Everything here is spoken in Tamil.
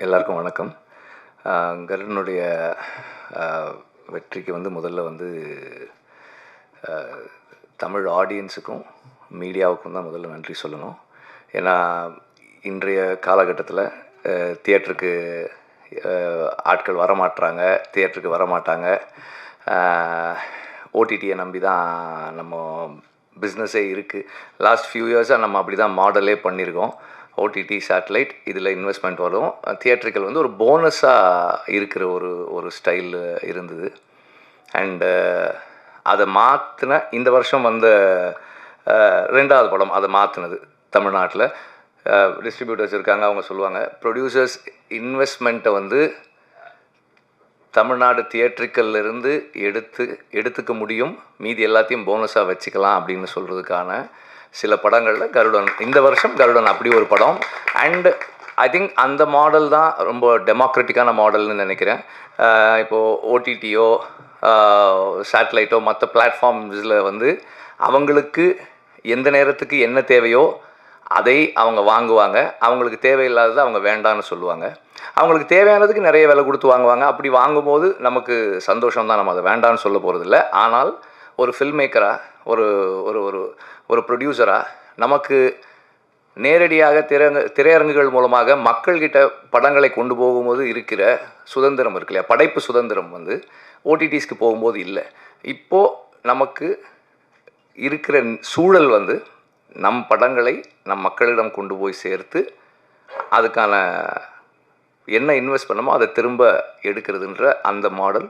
எல்லாருக்கும் வணக்கம். கருடனுடைய வெற்றிக்கு முதல்ல தமிழ் ஆடியன்ஸுக்கும் மீடியாவுக்கும் தான் முதல்ல நன்றி சொல்லணும். ஏன்னா இன்றைய காலகட்டத்தில் தியேட்டருக்கு ஆட்கள் வரமாட்டுறாங்க, தியேட்டருக்கு வரமாட்டாங்க. ஓடிடியை நம்பி தான் நம்ம பிஸ்னஸே இருக்குது. லாஸ்ட் ஃபியூ இயர்ஸாக நம்ம அப்படி தான் மாடலே பண்ணியிருக்கோம். ஓடிடி, சேட்டலைட் இதில் இன்வெஸ்ட்மெண்ட் வரும். தியேட்டர்கள் ஒரு போனஸாக இருக்கிற ஒரு ஸ்டைல் இருந்தது. அண்டு அதை மாற்றின இந்த வருஷம் ரெண்டாவது படம் அதை மாற்றினது தமிழ்நாட்டில். டிஸ்ட்ரிபியூட்டர்ஸ் இருக்காங்க, அவங்க சொல்லுவாங்க ப்ரொடியூசர்ஸ் இன்வெஸ்ட்மெண்ட்டை தமிழ்நாடு தியேட்ரிக்கல்லிருந்து எடுத்துக்க முடியும், மீதி எல்லாத்தையும் போனஸாக வச்சுக்கலாம் அப்படின்னு சொல்கிறதுக்கான சில படங்களில் கருடன், இந்த வருஷம் கருடன் அப்படி ஒரு படம். அண்ட் ஐ திங்க் அந்த மாடல் தான் ரொம்ப டெமோக்ராட்டிக்கான மாடல்னு நினைக்கிறேன். இப்போது ஓடிடியோ சேட்டலைட்டோ மற்ற பிளாட்ஃபார்ம்ஸில் அவங்களுக்கு எந்த நேரத்துக்கு என்ன தேவையோ அதை அவங்க வாங்குவாங்க. அவங்களுக்கு தேவையில்லாததை அவங்க வேண்டான்னு சொல்லுவாங்க. அவங்களுக்கு தேவையானதுக்கு நிறைய விலை கொடுத்து வாங்குவாங்க. அப்படி வாங்கும்போது நமக்கு சந்தோஷம் தான், நம்ம அதை வேண்டான்னு சொல்ல போகிறதில்ல. ஆனால் ஒரு ஃபில்ம் மேக்கராக, ஒரு ஒரு ஒரு ஒரு ப்ரொடியூசராக நமக்கு நேரடியாக திரையரங்குகள் மூலமாக மக்கள்கிட்ட படங்களை கொண்டு போகும்போது இருக்கிற சுதந்திரம் இருக்கு இல்லையா, படைப்பு சுதந்திரம் ஓடிடிஸ்க்கு போகும்போது இல்லை. இப்போது நமக்கு இருக்கிற சூழல் நம் படங்களை நம் மக்களிடம் கொண்டு போய் சேர்த்து அதுக்கான என்ன இன்வெஸ்ட் பண்ணமோ அதை திரும்ப எடுக்கிறதுன்ற அந்த மாடல்